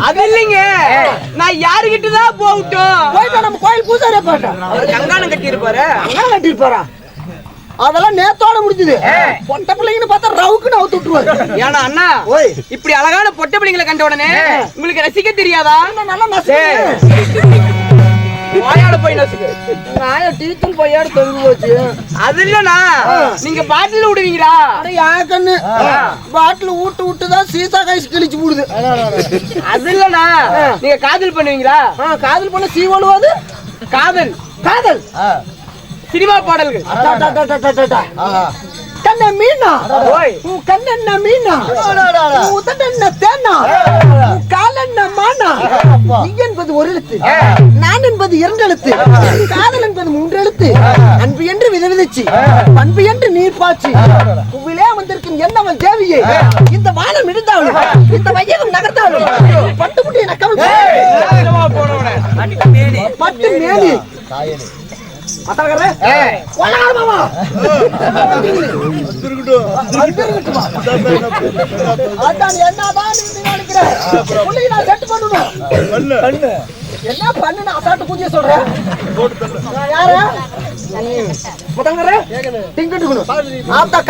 அது இல்லைங்க, நான் யாருகிட்டதான் போகட்டும்? போயிட்டா நம்ம கோயில் பூசாரியா போட்டா கங்கானம் கட்டி இருப்பாரு. அங்கதான் கட்டி இருப்பாரா? அதெல்லாம் நேத்தோட முடிஞ்சது. பொட்டை பிள்ளைங்கன்னு பார்த்தா ரவுக்குன்னு அவுத்து விட்டுருவாரு. ஏன்னா அண்ணா, இப்படி அழகான பொட்டை பிள்ளைங்களை கண்ட உடனே உங்களுக்கு ரசிக்க தெரியாதா? நல்லா வாயாட போய் நசுக்கு. நாய டீத்தூள் பையாடு தொங்கு போச்சு. அது இல்லண்ணா, நீங்க பாட்டில விடுவீங்களா? கண்ணு பாட்டில் ஊட்டு விட்டுதான் சீசா கைஸ் கிழிச்சு விடுது. அது இல்லண்ணா, நீங்க காதல் பண்ணுவீங்களா? காதல் பண்ண சீவழுவாது. காதல் காதல் சினிமா பாடல்கள். கண்ண மீனா கண்ண மீனா உதட்ட தேனா காலண்ண மானா. நீ என்பது ஒரு எழுத்து, நான் என்பது இரண்டு எழுத்து, காதல் என்பது மூன்று எழுத்து. அன்பு என்று விதவிதச்சு, பண்பு என்று நீர் பாய்ச்சி, புவிலே வந்திருக்கும் என்னவள் தேவியே. இந்த வானம் இடிந்தாலும், இந்த வையகம் நகர்ந்தாலும், பட்டு முட்டிய நக்கவள் பட்டு மேனி என்ன பண்ணு அசாட்டு பூஜை சொல்றேன்.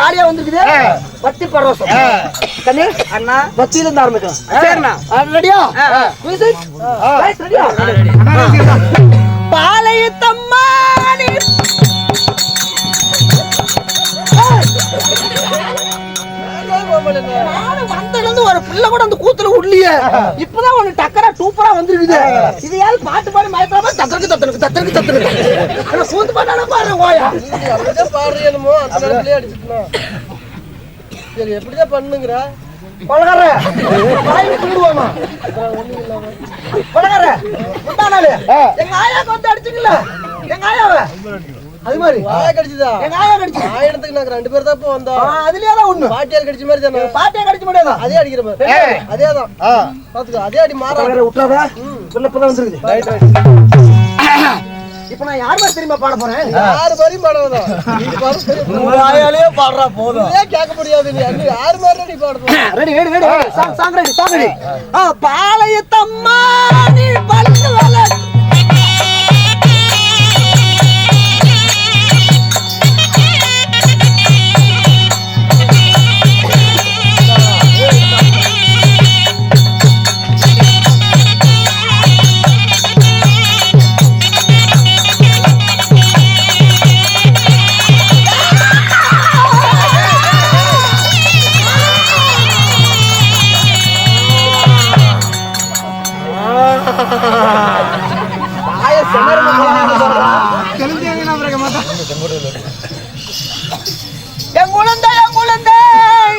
காலியா வந்துருக்குது. பத்தி பரவசம் கண்ணு அண்ணா பத்தியில இருந்து ஆரம்பிக்கலாம். ரெடியா? பாளையத்தம்மா வந்தது ஒரு பிள்ளை கூட அந்த கூத்துல உள்ளியே. இப்பதான் ஒண்ணு டக்கரா டூப்பரா வந்துருக்குது. இது யாரு பாட்டு பாடி மயத்தாம தத்தருக்கு தத்தருக்கு தத்தருக்கு தத்தருக்கு கூத்து பாட்டான பாரு ஓயா பாடுற என்னமோ அந்த இடத்துலயே அடிச்சுக்கணும். சரி எப்படிதான் பண்ணுங்கிற பழகார சொல்லுவாமா பழகார முட்டானாலே எங்க ஆயாக்கு வந்து அடிச்சுக்கல. எங்க ஆயாவ அது மாதிரி ஆயா கடிச்சுதா? எங்க ஆயா கடிச்சு ஆயிரத்துக்கு நாங்க ரெண்டு பேர் தான் வந்தோம். அதுலயே தான் ஒண்ணு பாட்டியால் கடிச்ச மாதிரி தானே. பாட்டியா கடிச்ச முடியாதா? அதே அடிக்கிற மாதிரி அதேதான் பாத்துக்க. அதே அடி மாற விட்டாதா சொல்லப்பதான் வந்துருக்குது. Right right. இப்ப நான் யார் மாதிரி தெரியுமா பாட போறேன்? யாரு மாதிரியும் பாடுறதா ஆயாலே பாடுறா போதும். கேட்க முடியாது. நீ யாரு மாதிரி நீ பாட போற? Ready ready ready song ready song ready. Palayathamma நீ பல்லு வல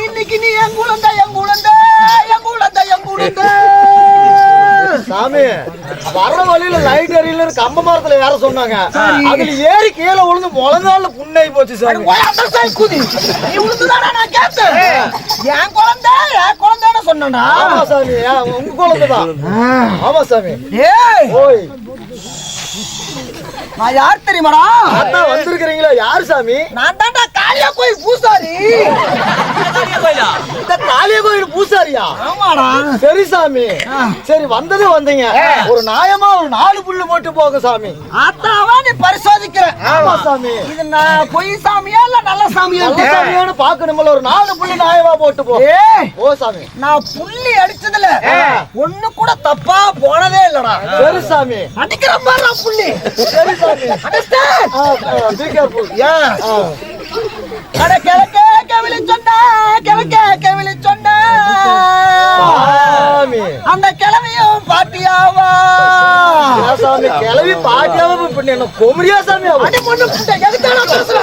இன்னைக்கு நீ சாமி வர்ற வழியில லைட் எரியல கம்ப மரத்துல ஏற சொன்னாங்க. அதுல ஏறி கீழே விழுந்து முழங்கால புண்ணாயி போச்சு சாமி. என் குழந்தை சொன்னா. ஆமா சாமி உங்க குழந்தைதான். ஆமா சாமி. ஓய் நான் யார் தெரியுமாடா? வந்திருக்கிறீங்களா? யாரு சாமி? நான் தான்டா காளியா கோயில் பூசாரி. இந்த காளியா கோயில் பூசாரியா? ஆமாடா. சரி சாமி சரி வந்தது வந்தீங்க. ஒரு நாயமா ஒரு 4 புல்லு போட்டு போக சாமி. அத்தாவா நீ பரிசோதிக்கிற? ஆமா சாமி. இது நான் பொய் சாமியா இல்ல நல்ல சாமியா? நல்ல சாமியானு பாக்கணும்ல. ஒரு 4 புல்லு நாயமா போட்டு போ. ஓ சாமி நான் புள்ளி அடிச்சதுல ஒண்ணு கூட தப்பா போனதே இல்லடா. சரி சாமி அடிக்கிற மாதிரி புள்ளி. சரி சாமி understand? Be careful. Yeah. அட கிழக்கே கவிழி சொன்னா கிழக்கே கவிழி சொன்னா சாமி அந்த கிழவியும் பாட்டியாவா? சாமி கிழவி பாட்டியாவா பண்ணி என்ன கோமரியா சாமி? அடி பொண்ணு புட்ட எதுக்கான பேசுற?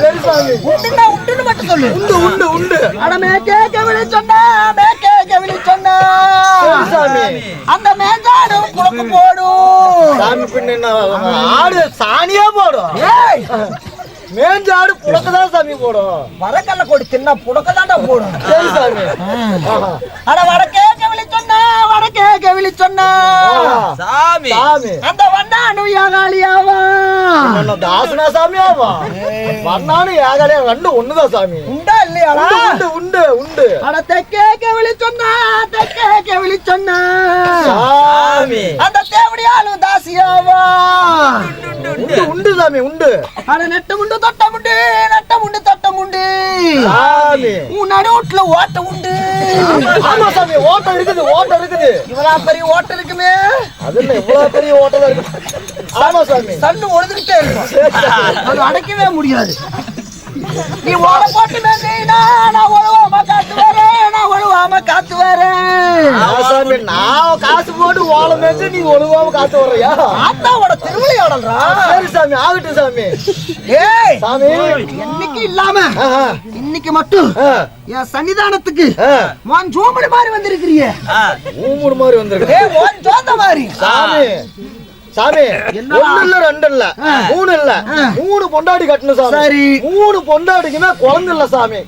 சரி சாமி உண்டுனா உண்டுன்னு மட்டும் சொல்லு. உண்டு உண்டு உண்டு. அட மேக்கே கவிழி சொன்னா மேக்கே கவிழி சொன்னா சாமி அந்த மேஞ்சாடு குளக்கு போடும் சாமி. பின்ன என்ன ஆடு சாணியா போடும்? ஏய் மேஞ்சாடு புடக்கதான் சாமி போடும். வரக்கல்ல கொடி தின்னா புடக்கதான்டா போடும். சரி சாமி. அட வடக்கே கவிழி சொன்னா வட கேட்க விழி சொன்னா சாமி அந்த வண்ணானு யாகாலியாவா தாசனா சாமி ஆவா வண்ணானு யாகாலியா ரெண்டு ஒண்ணுதான் சாமி உண்டா இல்லையாடா உண்டு உண்டு உண்டு அட தெக்கேக்க விழி சொன்னா தெக்கேக்க விழி சொன்னா சாமி அந்த தேவடியாலும் தாசியாவா உண்டு உண்டு சாமி உண்டு அட நெட்டமுண்டு தொட்டமுண்டு நட்டமுண்டு தொட்டமுண்டு சாமி உன் நடுவுட்ல ஓட்ட உண்டு ஆமா சாமி ஓட்டம் இருக்குது இவ்வளவு பெரிய ஓட்ட இருக்குமே அதுல இவ்வளவு பெரிய ஓட்டம் இருக்கு ஆமா சாமி சன்னு ஒழுதுகிட்டே இருக்கும் அது அடைக்கவே முடியாது நீ ஓட போட்டு மேய்னா நான் ஒழுவாம காத்து வரேன் நான் ஒழுவாம காத்து வரேன் சாமி நான் காசு போட்டு ஓலம் மேய்ச்சு நீ ஒழுங்காம காத்து வர்றியா ஆத்தாவோட திருவிளையாடல்ரா சரி சாமி ஆகட்டும் சாமி ஏய் சாமி என்னைக்கு இல்லாம இன்னைக்கு மட்டும் ஆ, என் சன்னிதானத்துக்கு ஆ. மோன் ஜோமணி மாதிரி வந்திருக்கிறியே ஊமுடு மாதிரி வந்திருக்கு ஏய் மோன் ஜோந்த மாதிரி சாமி சாமி என்னடா? ஒண்ணு இல்ல ரெண்டு இல்ல மூணு இல்ல மூணு பொண்டாடி கட்டணும் சாமி சரி. மூணு பொண்டாடிக்குமே குழந்தை இல்ல சாமி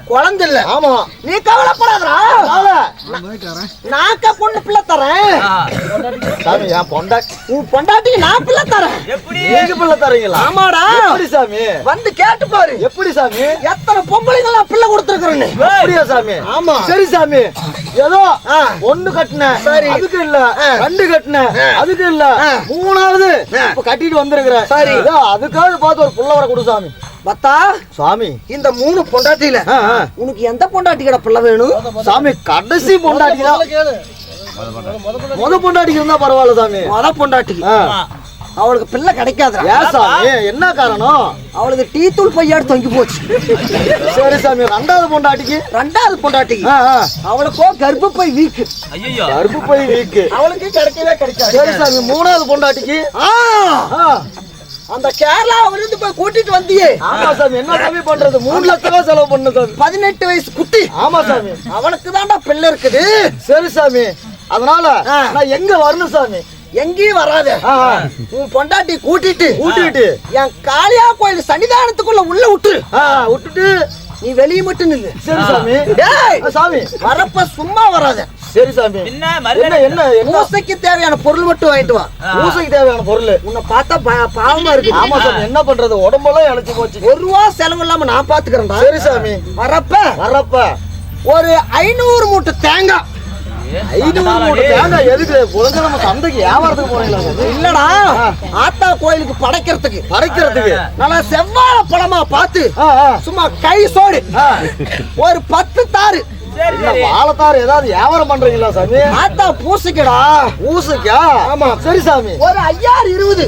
குழந்தை இல்ல ஆமா நீ கவலைப்படாதடா அதனால நாக்க பொண்ணு பிள்ளை தரேன் சாமி என் பொண்டாட்டி உன் பொண்டாட்டி நான் பிள்ளை தரேன் எப்படி நீங்க பிள்ளை தரீங்களா ஆமாடா எப்படி சாமி வந்து கேட்டு பாரு எப்படி சாமி எத்தனை பொம்பளைங்களாம் பிள்ளை கொடுத்துருக்குறேன்னு அப்படியா சாமி ஆமா. சரி சாமி ஏதோ ஒண்ணு கட்டினேன் சரி. அதுக்கு இல்ல ரெண்டு கட்டினேன் அதுக்கு இல்ல மூணாவது இப்ப கட்டிட்டு வந்திருக்கிறேன் சரி. ஏதோ அதுக்காவது பார்த்து ஒரு புள்ள வர கொடு சாமி பத்தா சாமி இந்த மூணு பொண்டாட்டியில ஆ, ஆ. உனக்கு எந்த பொண்டாட்டி கிட்ட பிள்ளை வேணும் சாமி கடைசி பொண்டாட்டி தான் முத பொண்டாட்டிக்கு இருந்தா பரவாயில்ல சாமி மொத பொண்டாட்டி ஆ. அவளுக்கு பிள்ளை கிடைக்காதுடா ஏன் சாமி என்ன காரணம் அவளுக்கு டீ தூள் பையாடு தொங்கி போச்சு சரி சாமி ரெண்டாவது பொண்டாட்டிக்கு ரெண்டாவது பொண்டாட்டி ஆ, ஆ. அவளுக்கோ கர்ப்பப்பை வீக்கு ஐயோ கர்ப்பப்பை வீக்கு அவளுக்கு கிடைக்கவே கிடைக்காது சரி சாமி மூணாவது பொண்டாட்டிக்கு ஆ, ஆ. அந்த கேரளா விருந்து போய் கூட்டிட்டு வந்தியே ஆமா சாமி என்ன சாமி பண்றது 3 லட்சம் ரூபாய் செலவு பண்ணு சாமி 18 வயசு குட்டி ஆமா சாமி அவனுக்கு தான்டா பிள்ளை இருக்குது சரி சாமி அதனால ஆ. நான் எங்க வரணும் சாமி எங்கேயும் வராத ஆ, ஆ. உன் பொண்டாட்டி கூட்டிட்டு கூட்டிட்டு என் காளியா கோயில் சன்னிதானத்துக்குள்ள உள்ள விட்டுரு ஆ, விட்டுட்டு நீ வெளியே மட்டும் நில்லு சரி சாமி டேய், ஆ, சாமி வரப்ப சும்மா வராத சரி சாமி என்ன என்ன மரியாதை என்ன என்ன பூசைக்கு தேவையான பொருள் மட்டும் வாங்கிட்டு வா பூசைக்கு தேவையான பொருள் உன்னை பார்த்தா பாவமா இருக்கு ஆமா சாமி என்ன பண்றது உடம்பெல்லாம் இழைச்சு போச்சு 1 ரூபா செலவு இல்லாம நான் பாத்துக்கிறேன்டா சரி சாமி வரப்ப வர்றப்ப ஒரு 500 மூட்டை தேங்காய் 500 மூட்டை தேங்காய் எதுக்கு புதஞ்ச நம்ம சந்தைக்கு வியாபாரத்துக்கு போறீங்களா சாமி இல்லடா ஆத்தா கோயிலுக்கு படைக்கிறதுக்கு படைக்கிறதுக்கு நல்லா செவ்வாழை பழமா பார்த்து ஆ, ஆ. சும்மா கை சோடு ஆ. ஒரு 10 தாரு சரி என்ன சரி வாழைத்தார் ஏதாவது வியாபாரம் பண்றீங்களா சாமி ஆத்தா பூசிக்கடா ஊசுக்கா ஆமா. சரி சாமி ஒரு 5020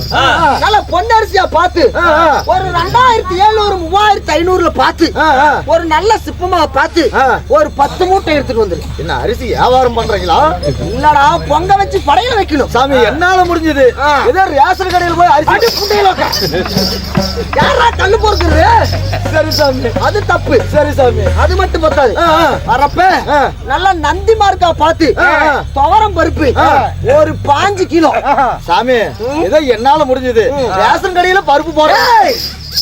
நல்ல பொன்னரிசியா பார்த்து ஆ, ஆ. ஒரு 2700 3500ல பார்த்து ஆ, ஆ. ஒரு நல்ல சிப்பமா பார்த்து ஆ. ஒரு 10 மூட்டை எடுத்துட்டு வந்துரு என்ன அரிசி வியாபாரம் பண்றீங்களா இல்லடா பொங்க வச்சு படையில வைக்கணும் சாமி என்னால முடிஞ்சது ஆ. ஏதோ ரேஷன் கடையில் போய் அடி அரிசி புண்டையில உட்கார். யாரா கல்லு பொறுக்குறது சரி சாமி அது தப்பு சரி சாமி அது மட்டும் பத்தாது ஆ, ஆ. வரப்ப ஆ. நல்ல நந்தி மார்க்கா பார்த்து ஆ, ஆ. துவரம் பருப்பு ஆ. ஒரு 5 கிலோ சாமி ஏதோ என்னால முடிஞ்சது ரேஷன் கடையில பருப்பு போறேன் ஏய்,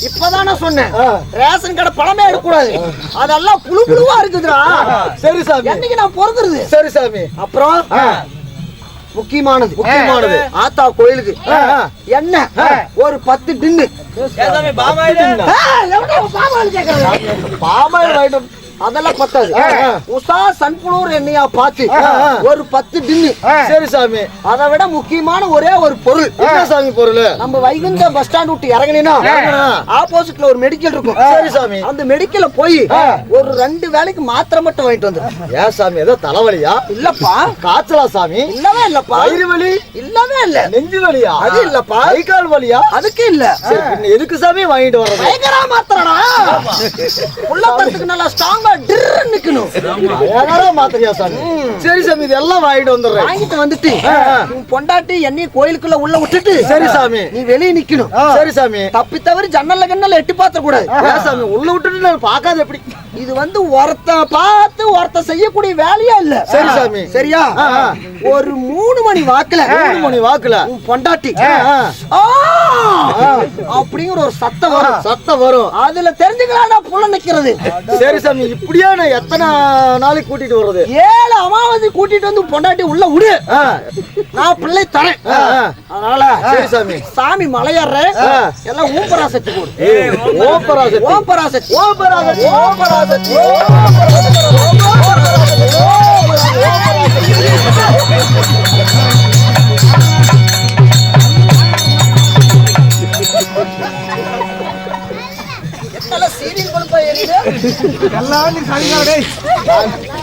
இப்பதானே சொன்னேன் ஆ. ரேஷன் கடை பழமே எடுக்கக்கூடாது அதெல்லாம் புழு புழுவா இருக்குதுடா சரி சாமி என்னைக்கு நான் பொறுக்குறது சரி சாமி அப்புறம் ஆ. முக்கியமானது ஆத்தா கோயிலுக்கு ஆ, ஆ. எண்ணெய் ஒரு 10 டின்னு ஏன் சாமி பாமாயில பாமாயில் வாங்கிட்டு அதெல்லாம் பத்தாது ஆ, ஆ. உஷா சன்ஃபிளவர் எண்ணெயா பார்த்து ஆ, ஆ. ஒரு 10 டின்னு சரி சாமி அதை விட முக்கியமான ஒரே ஒரு பொருள் என்ன சாமி பொருள் நம்ம வைகுந்த பஸ் ஸ்டாண்ட் விட்டு இறங்கினா இறங்குனா. ஆப்போசிட்ல ஒரு மெடிக்கல் இருக்கும் சரி சாமி அந்த மெடிக்கல்ல போய் ஆ. ஒரு 2 வேளைக்கு மாத்திரை மட்டும் வாங்கிட்டு வந்து ஏன் சாமி ஏதோ தலைவலியா இல்லப்பா காய்ச்சலா சாமி இல்லவே இல்லப்பா வயிறு வலி இல்லவே இல்ல நெஞ்சு வலியா அது இல்லப்பா. கை கால் வலியா அதுக்கு இல்ல சரி, பின்ன எதுக்கு சாமி வாங்கிட்டு வர்றது பயங்கரா மாத்திரடா உள்ளத்தத்துக்கு நல்லா ஸ்ட்ராங்கா டிர்ன்னு நிக்கணும் ஏகாரா மாத்திரையா சாமி சரி சாமி இதெல்லாம் வாங்கிட்டு வந்துடுறேன் வாங்கிட்டு வந்துட்டு ஆ, ஆ. உன் பொண்டாட்டி என்னைய கோயிலுக்குள்ள உள்ள விட்டுட்டு சரி சாமி நீ வெளியே நிக்கணும் சரி சாமி தப்பி தவறி ஜன்னல்ல கண்ணல எட்டி பாத்திர கூடாது ஏன் சாமி உள்ள விட்டுட்டு நான் பார்க்காத எப்படி இது வந்து ஒருத்த பார்த்து ஒருத்த செய்யக்கூடிய வேலையா இல்ல சரி சாமி. சரியா ஆ, ஆ. ஒரு 3 மணி வாக்குல 3 மணி வாக்குல உன் பொண்டாட்டி ஆ, ஆ. ஆ, அப்படிங்கிற ஒரு சத்தம் வரும் சத்தம் வரும் அதுல தெரிஞ்சுக்கலாம் புள்ள நிக்கிறது சரி சாமி இப்படியே நான் எத்தனை நாளைக்கு கூட்டிட்டு வர்றது? 7 அமாவாசை கூட்டிட்டு வந்து பொண்டாட்டி உள்ள விடு. நான் பிள்ளை தரேன். அதனால சரி சாமி. சாமி மலையாடுற எல்லாம் ஊம்பராசக்தி போடு. ஓம்பராசக்தி ஓம்பராசக்தி ஓம்பராசக்தி ஓம்பராசக்தி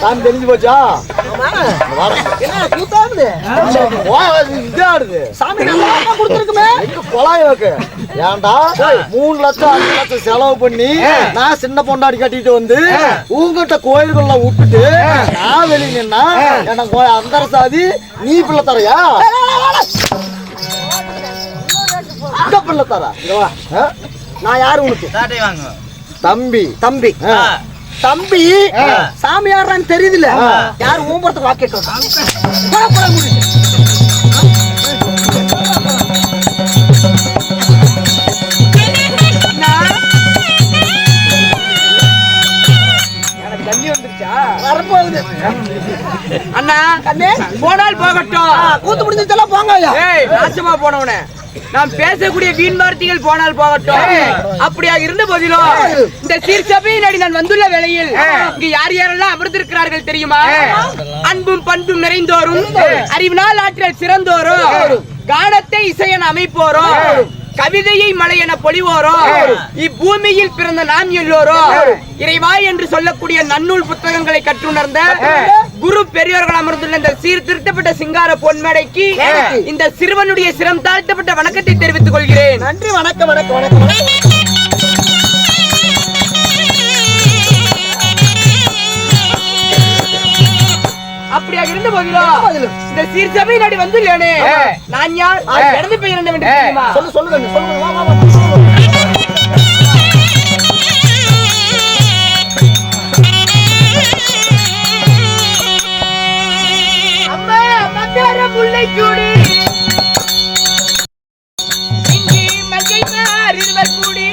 நான் தெரிஞ்சு போச்சா? சாமி கொடுத்துருக்குமே ஏன்டா 3 லட்சம் 5 லட்சம் செலவு பண்ணி நான் சின்ன பொண்டாடி கட்டிட்டு வந்து உங்ககிட்ட கோயில்கள்ல விட்டுட்டு நான் வெளியே நின்னா எனக்கு அந்த சாதி நீ பிள்ளை தரையா? இந்த பிள்ளை தரா? நான் யாரு உனக்கு? தம்பி தம்பி தம்பி சாமி யாரான்னு தெரியுதுல்ல? யார் ஊம்பரத்துக்கு வாக்கெட்டு தண்ணி வந்துருச்சா? வரப்போகுது. அண்ணா கண்ணே போனால் போகட்டும். கூத்து முடிஞ்சதெல்லாம் போங்க. ஏய் நாசமா போனவனே, நாம் பேசக்கூடிய வீண் வார்த்தைகள் போனால் போகட்டும். அப்படியா இருந்த போதிலும் இந்த சீர்சபையின் அடி நான் வந்துள்ள வேளையில் இங்கு யார் யாரெல்லாம் அமர்ந்திருக்கிறார்கள் தெரியுமா? அன்பும் பண்பும் நிறைந்தோரும், அறிவினால் ஆற்றல் சிறந்தோரும், கானத்தை இசையன் அமைப்போரும், கவிதையை மழை என பொழிவோரும், இப்பூமியில் பிறந்த நாம் எல்லோரும் இறைவா என்று சொல்லக்கூடிய நன்னூல் புத்தகங்களை கற்றுணர்ந்த குரு பெரியோர்கள் அமர்ந்துள்ள இந்த சீர்திருத்தப்பட்ட சிங்கார பொன்மேடைக்கு இந்த சிறுவனுடைய சிரம் தாழ்த்தப்பட்ட வணக்கத்தை தெரிவித்துக் கொள்கிறேன். நன்றி. வணக்கம் வணக்கம் வணக்கம். அப்படியாக இருந்த போதிலும் இந்த சீர்சபை நாடி வந்துள்ளேனே, நான் யார், இடது பெயர் என்னவென்று தெரியுமா? சொல்லு சொல்லு சொல்லு. அம்மா மந்தார முல்லை கூடி இங்கே மங்கை மார் இருவர் கூடி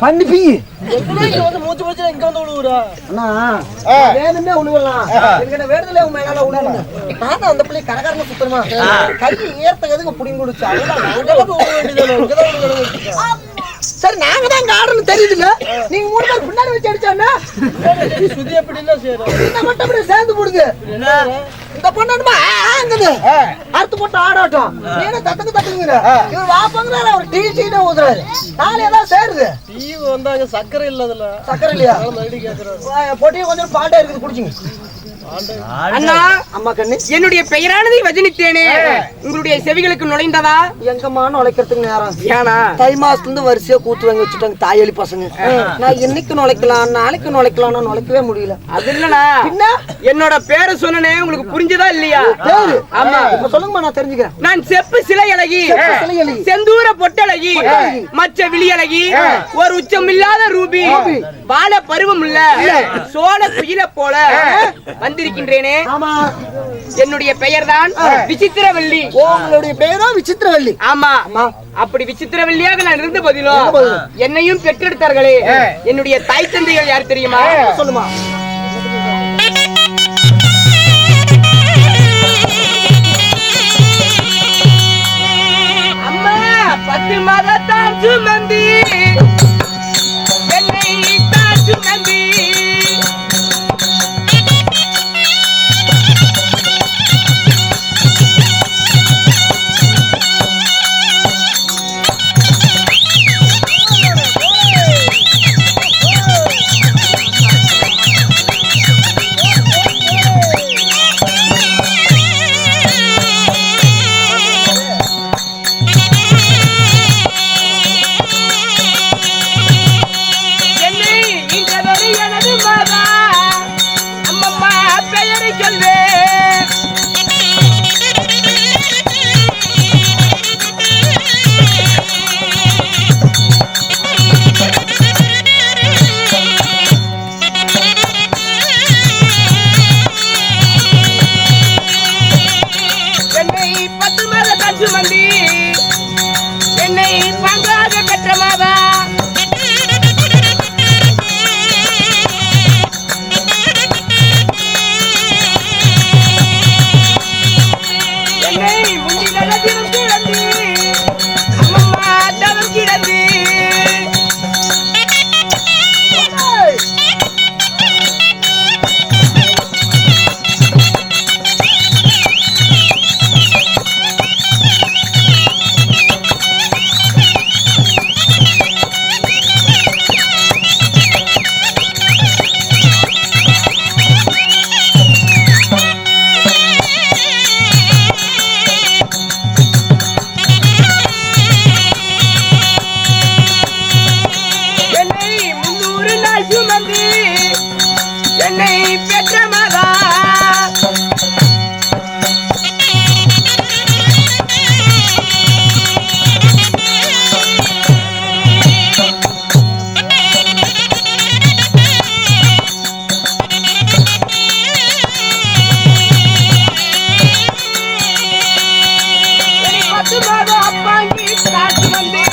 பண்ணி பீ மூச்சு போச்சு இங்க வந்து விழுவுறா அண்ணா வேணுமே உழுவலாம். எனக்கு வேடுதலே உன் மேல உழுவுங்க. நான் அந்த பிள்ளை கரகரன்னு சுத்தமா கை ஏர்த்ததுக்கு புடிங்க கொடுச்சு. சரி நாங்க தான் காரணம் தெரியுதுல்ல. நீங்க 3 பேர் பின்னாடி வச்சு அடிச்சாண்ணா சுதி எப்படின்னா இந்த மட்டும் அப்படியே சேர்ந்து போடுங்க. இந்த பொண்ணுமா அறுத்து போட்டு ஆடாட்டம் நீங்க தட்டுக்கு தட்டுங்க. இவர் வாப்பங்கிறாரு, அவர் டீ டீனே ஊதுறாரு. நாளை ஏதாவது சேருது. டீ வந்தாங்க சக்கரை இல்ல அதுல. சக்கரை இல்லையா? மறுபடியும் கேக்குறாரு. பொட்டியை கொஞ்சம் பாட்டா இருக்குது குடிச்சுங்க. அண்ணா அம்மா கண்ணு என்னுடைய பெயரானதை வஜனித்தேனே உங்களுடைய செவிகளுக்கு நுழைந்ததா? எங்கம்மா நுழைக்கிறதுக்கு நேரம் ஏனா தை மாசத்துல இருந்து வரிசையா கூத்து வாங்கி வச்சுட்டாங்க தாயலி பசங்க. நான் இன்னைக்கு நுழைக்கலாம் நாளைக்கு நுழைக்கலாம் நுழைக்கவே முடியல. அது இல்லனா என்னோட பேரை சொன்னனே உங்களுக்கு புரிஞ்சதா இல்லையா? ஆமா இப்ப சொல்லுங்கம்மா நான் தெரிஞ்சுக்கிறேன். நான் செப்பு சிலை அழகி, சிலை அழகி. செந்தூர பொட்டழகி, மச்ச விழி அழகி, ஒரு உச்சம் இல்லாத ரூபி, பால பருவம் இல்ல சோழ குயில போல வந்திருக்கின்றேனே. ஆமா என்னுடைய பெயர் தான் விசித்திரவல்லி. உங்களுடைய பேரா விசித்திரவல்லி? ஆமா அப்படி விசித்திரவல்லியாக நான் இருந்த போதிலும் என்னையும் பெற்றெடுத்தார்களே என்னுடைய தாய் தந்தைகள் யார் தெரியுமா? சொல்லுமா. அம்மா 10 மாதத்தான் சுமந்தி என்னை தான் சுமந்தி என்னை பங்காக பெற்ற மாதா என்னை முந்தி நடத்திலும் கிடந்து அம்மம்மா தவம் கிடந்து என்னை பெற்ற மாதா என்னை 10 மாதம் அப்பாங்கி காட்டு வந்து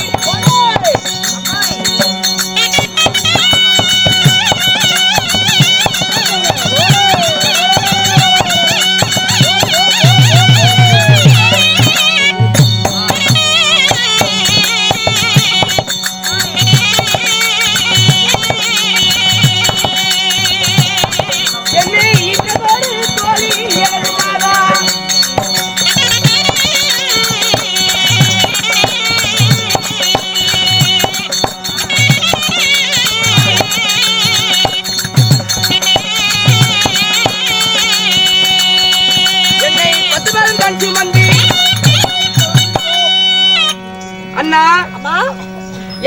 அண்ணா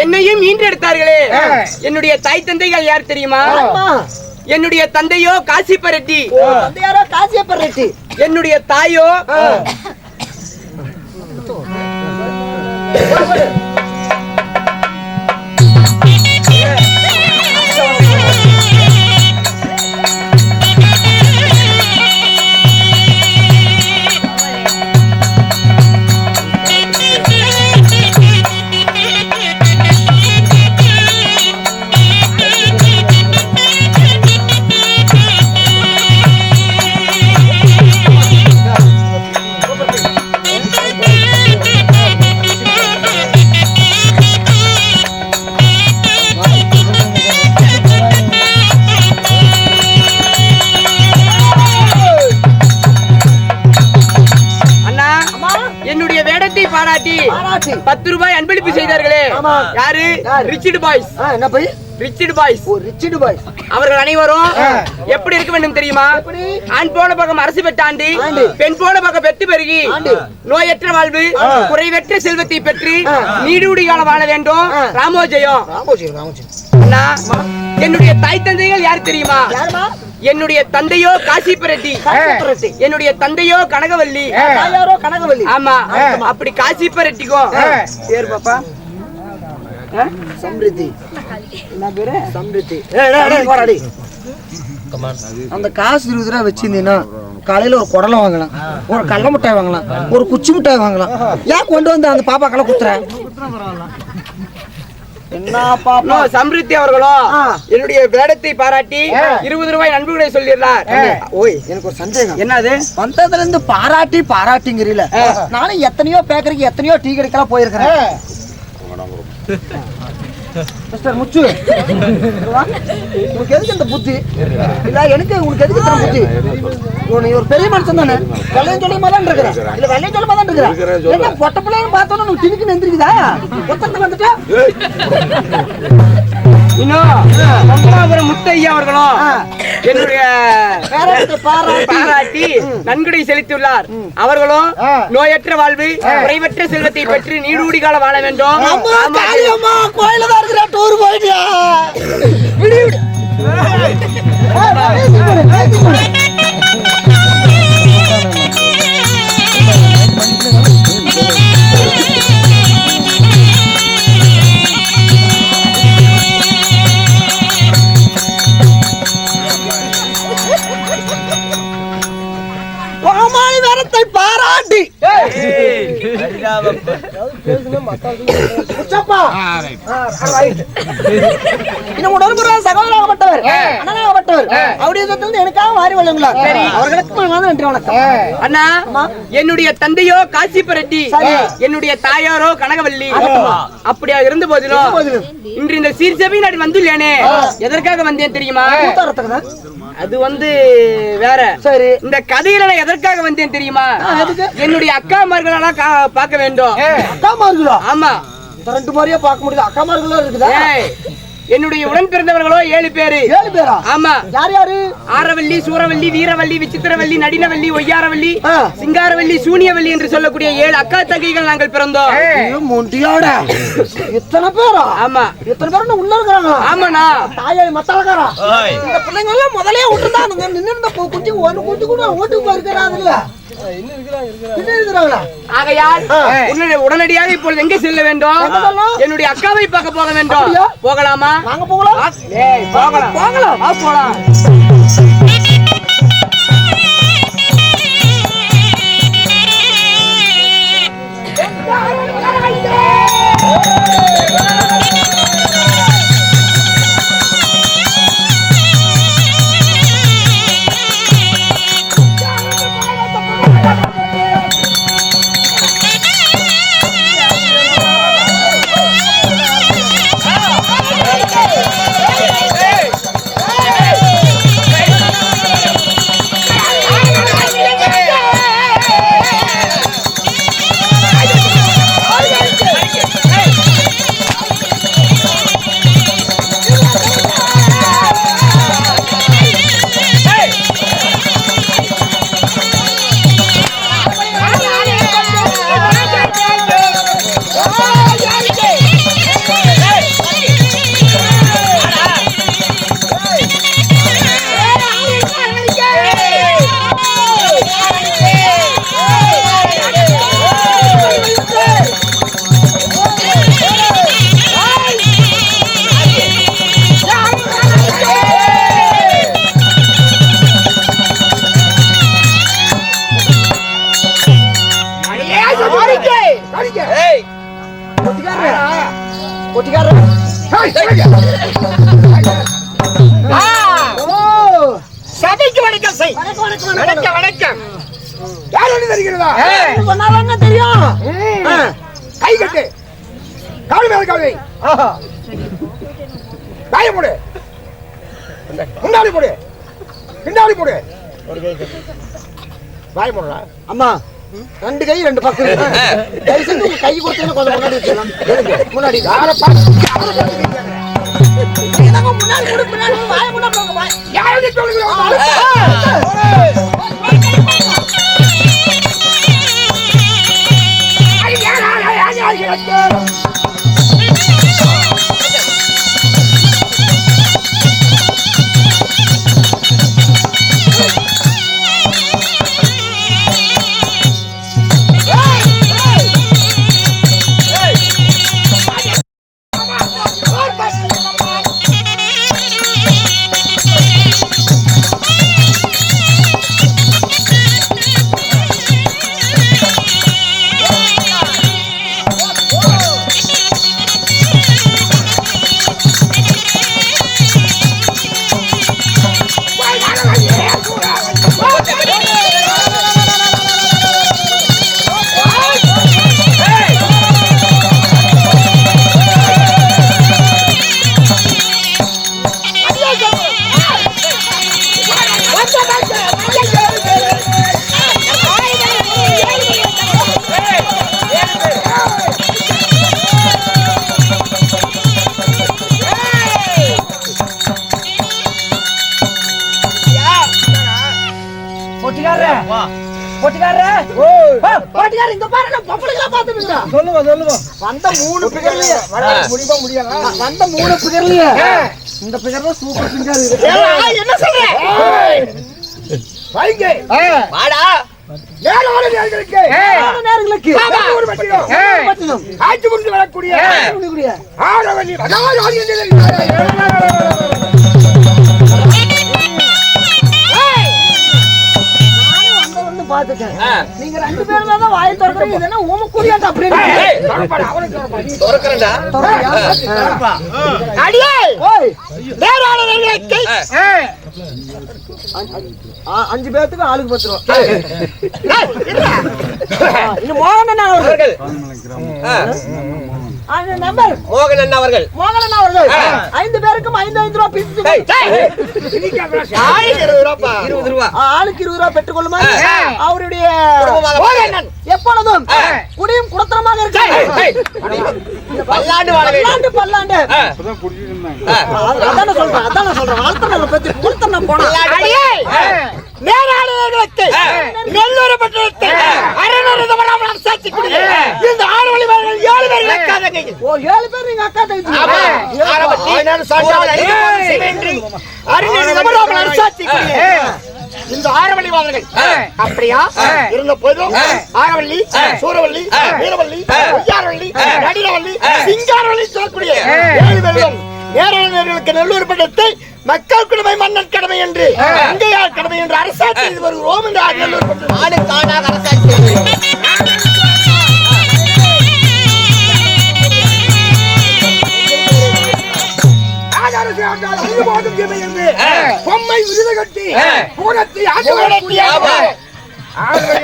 என்னையும் ஈன்றெடுத்தார்களே என்னுடைய தாய் தந்தைகள் யார் தெரியுமா? என்னுடைய தந்தையோ காசிப்ப ரெட்டி. தந்தையாரோ காசியப்ப ரெட்டி. என்னுடைய தாயோ பாராட்டி 10 ரூபாய் அன்பளிப்பு செய்தார்களே யாரு? Richard boys. என்ன போய் ரிச்சர்ட் பாய்ஸ். ஓ ரிச்சர்ட் பாய்ஸ். அவர்கள் அனைவரும் எப்படி இருக்க வேண்டும் தெரியுமா? ஆண் போன பக்கம் அரசு பெற்றாண்டு, பெண் போன பக்கம் பெற்று பெருகி, நோயற்ற வாழ்வு, குறைவற்ற செல்வத்தை பெற்று நீடூடி காலம் வாழ வேண்டும். ராமோஜயம். அண்ணா, என்னுடைய தாய் தந்தைகள் யார் தெரியுமா? என்னுடைய தந்தையோ காசிபரெட்டி, என்னுடைய தந்தையோ கனகவல்லி. கனகவல்லி. ஆமா, அப்படி காசிபரெட்டிக்கும் பேர் பாப்பா சம்ரித்தி. என்ன பேரு? சம்ரித்தி. அந்த காசு 20 ரூபா வச்சிருந்தீங்கன்னா காலையில ஒரு குடலை வாங்கலாம், ஒரு கடல மிட்டாய் வாங்கலாம், ஒரு குச்சி மிட்டாய் வாங்கலாம். ஏன் கொண்டு வந்து அந்த பாப்பாக்கெல்லாம் குத்துறேன்? என்ன பாப்பா? சம்ரித்தி அவர்களும் என்னுடைய வேடத்தை பாராட்டி 20 ரூபாய் நண்பர்களை சொல்லிடுறார். ஓய், எனக்கு ஒரு சந்தேகம். என்னது? வந்ததுல இருந்து பாராட்டிங்கிறீல, நானும் எத்தனையோ பேக்கரிக்கு எத்தனையோ டீ கடைக்கெல்லாம் போயிருக்கிறேன். மிஸ்டர் முச்சு, உனக்கு எதுக்கு இந்த புத்தி? இல்ல எனக்கு உனக்கு எதுக்கு இந்த புத்தி? நீ ஒரு பெரிய மனுஷன் தானே, வெள்ளையும் சொல்லுமா தான் இருக்கிற, இல்ல வெள்ளையும் சொல்லுமா தான் இருக்கிற. என்ன பொட்ட பிள்ளைன்னு பார்த்தோன்னா உனக்கு டிவிக்கு நெந்திருக்குதா? ஒத்தத்துக்கு வந்துட்டா இன்னும் முத்தையா அவர்களும் என்னுடைய பாராட்டி நன்கொடை செலுத்தியுள்ளார். அவர்களும் நோயற்ற வாழ்வு, குறைவற்ற செல்வத்தை பெற்று நீடூடி காலம் வாழ வேண்டும். கோயில தான் இருக்கிற டூர் போயிட்டியா? பாராட்டி சகோதரப்பட்டவர் எனக்காக வாரி வழங்குங்களா? அவர்களுக்கு நன்றி வணக்கம். அண்ணா, என்னுடைய தந்தையோ காசிபரெட்டி, என்னுடைய தாயாரோ கனகவல்லி. அப்படியா இருந்த போதிலும் இன்று இந்த சீர்சபை நாடு வந்துள்ளேனே, எதற்காக வந்தேன் தெரியுமா? அது வேற. சரி, இந்த கதையில நான் எதற்காக வந்தேன் தெரியுமா? என்னுடைய அக்காமார்களெல்லாம் பார்க்க வேண்டும். அக்காமார்களா? ஆமா, 2 மாதிரியா பார்க்க முடியுது. அக்காமார்களா இருக்குதா? என்னுடைய உடன் பிறந்தவர்களோ 7 பேரு. 7 பேரா? ஆமா. யார் யாரு? ஆரவல்லி, சூரவல்லி, வீரவல்லி, விசித்திரவல்லி, நடினவல்லி, ஒய்யாரவல்லி, சிங்காரவல்லி, சூனியவல்லி என்று சொல்லக்கூடிய 7 அக்கா தங்கைகள் நாங்கள் பிறந்தோம். இத்தனை பேரா? ஆமா. இத்தனை பேர் உள்ள இருக்கிறாங்க? ஆமாண்ணா. தாயாரி மத்தாளக்காரா? இந்த பிள்ளைங்க எல்லாம் முதலே விட்டுருந்தாங்க. நின்று குச்சி ஒன்று குச்சி கூட ஓட்டுக்கு இருக்கிறாங்கல்ல. ஆகையால் உடனடியாக இப்பொழுது எங்கே செல்ல வேண்டும்? என்னுடைய அக்காவை பார்க்க போக வேண்டும். போகலாமா? நாங்க போகலாம். போகலாம் போகலாம் போகலாம். சபைக்கு வணக்கம் செய். வணக்கம் வணக்கம். யார் வந்து தெரிகிறதா? சொன்னாங்க தெரியும். கை கட்டு. கால் மேல கால் வை. காய போடு. முன்னாடி போடு. பின்னாடி போடு. வாய் போடுறா. அம்மா 2 கை 2 பக்கம். கை செஞ்சு கை கொடுத்தீங்கன்னா கொஞ்சம் முன்னாடி வச்சுக்கலாம். முன்னாடி யாரை பார்த்து நீங்க தாங்க முன்னாடி கூட பின்னாடி வாய முன்னாடி போங்க வாய். யாரும் சொல்லுங்க பாட்டியார் இங்க பாருங்க பப்பளங்களா பாத்துங்க. சொல்லுங்க சொல்லுங்க. வந்த 3 பிகர்லயே முடியுமா முடியல. வந்த 3 பிகர்லயே இந்த பிகர் தான் சூப்பர் பிகர் இருக்கு. என்ன சொல்ற? வைங்க. வாடா நேரான நேர்களுக்கு நேர்களுக்கு ஒரு பட்டினம் ஆட்சி புரிந்து வரக்கூடிய ஆரவணி பாத்துட்டேன். நீங்க 2 பேரும் தான் வாயை திறக்கறீங்க. இது என்ன ஊம குடியாட்ட அப்படியே துறக்கறடா. அடியே ஓய் நேரான நேர்களுக்கு 5 பேருக்கு ஆளுக்கு 10 ரூபாய். இது மோகனன் அவர்கள். அந்த நம்பர் மோகனன் அவர்கள். மோகனன் அவர்கள் 5 பேருக்கும் 5 ரூபாய் பிரிச்சு ஆளுக்கு 20 ரூபாய். ஆளுக்கு 20 ரூபாய் பெற்றுக் கொள்ளுமா. அவருடைய மோகனன் எப்பொழுதும் குடியும் குடத்தனமாக இருக்கு. பல்லாண்டு வாழ வேண்டும். பல்லாண்டு அதான சொல்றேன் வாழ்த்தன பத்தி குடத்தன போனா நேராளர்களுக்கு நெல்லூர் பட்டணத்தில் அரணூர் தவறாமல் சாட்சி குடி. இந்த 6 வழிபாடுகள் 7 பேர் அக்கா தங்கை. ஓ 7 பேர் நீங்க அக்கா தங்கை. ஆரம்பத்தி சிவன்றி அரணூர் தவறாமல் சாட்சி குடி. இந்த 6 வழிபாடுகள் அப்படியா இருந்த போதும் ஆரவள்ளி சூரவள்ளி வீரவள்ளி ஐயாரவள்ளி நடிரவள்ளி சிங்காரவள்ளி சொல்லக்கூடிய 7 பேரும் நேரங்களுக்கு நெல்லூர் பட்டத்தை மக்கள் கடமை மன்னன் கடமை என்று இந்தியார் கடமை என்று அரசாட்சி செய்து வருகிறோம். இந்த நெல்லூர் பட்டம் ஆடு காடாக அரசாட்சி பொம்மை விருது கட்டி பூரத்தை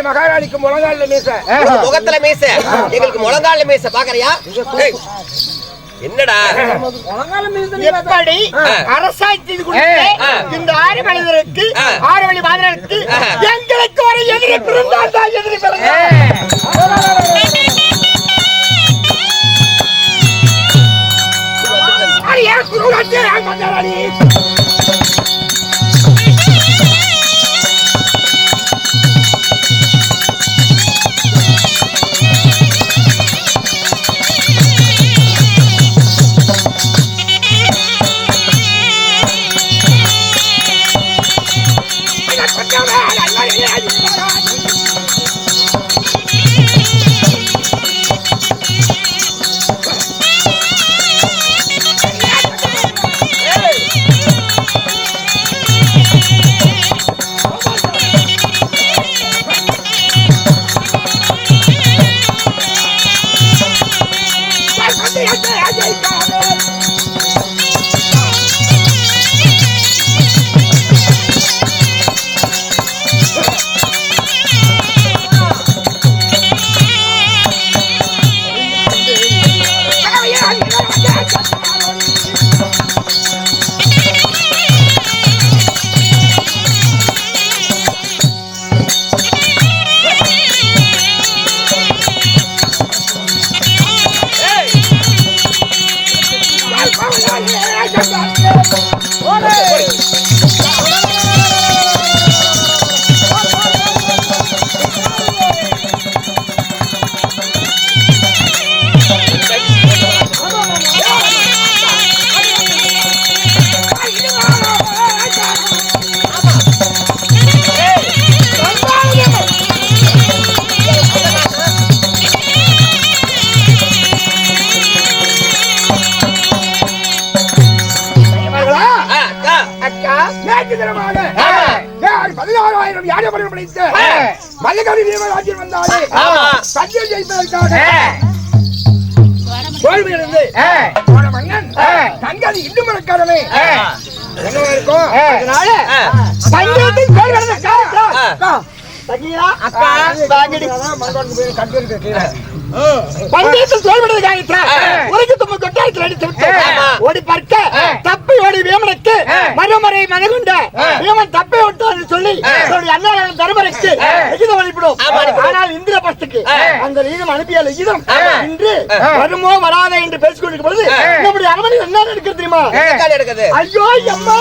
மகாராணிக்கு முழங்கால மீச முகத்துல மீச எங்களுக்கு முழங்கால மீச பாக்குறியா? என்னடா எப்படி அரசாட்சி இந்த 6 மனிதருக்கு 6 வழி மாதருக்கு எங்களுக்கு ஒரு எதிரி பிறந்தால் எதிரி படைத்த மல்லகவி வீரராஜன் வந்தாலே சத்தியம் ஜெயிப்பதற்காக தோல்வியிலிருந்து போன மன்னன் தங்கதி இன்னும் மறக்காதமே என்னவா இருக்கும். அதனால பஞ்சத்தில் தோல்வியடைந்த காரணத்தால் பந்தயத்தில் தோல்வியடைந்த காரணத்தால் உலகு தும்பு கொட்டாரத்தில் அடித்து விட்டு ஓடி பார்க்க தப்பி ஓடி வீமனுக்கு மறுமுறை மனகுண்ட வீமன் தப்பி விட்டான்னு சொல்லி அண்ணன் தருமரைக்கு விகிதம் அனுப்பிடும். ஆனால் இந்திர பஸ்துக்கு அந்த விகிதம் அனுப்பிய விகிதம் இன்று வருமோ வராத என்று பேசிக் கொண்டிருக்கும் பொழுது நம்முடைய அரமனை என்ன எடுக்கிறது தெரியுமா? ஐயோ அம்மா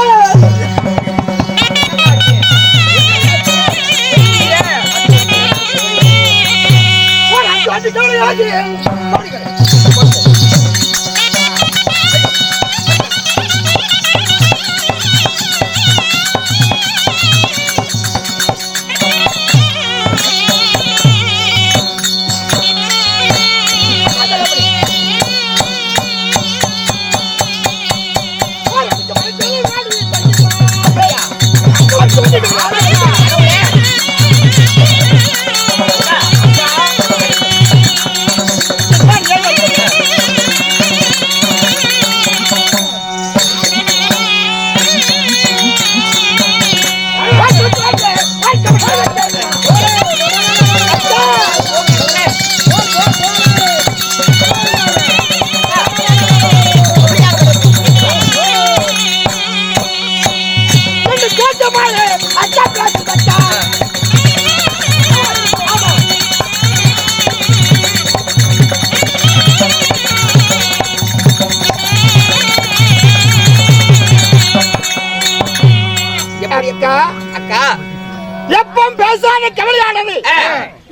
எப்பவும் பேசாத கவலையானது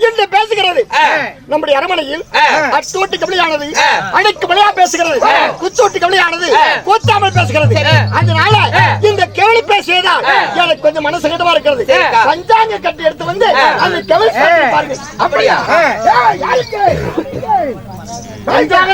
என்று பேசுகிறது. நம்முடைய அரமனையில் அச்சோட்டு கவலையானது அடைக்கு மலையா பேசுகிறது, குச்சோட்டு கவலையானது கூத்தாமல் பேசுகிறது. அதனால இந்த கவலை பேசியதால் எனக்கு கொஞ்சம் மனசு கட்டமா இருக்கிறது. பஞ்சாங்க கட்டி எடுத்து வந்து அந்த கவலை பாருங்க. அப்படியா பஞ்சாங்க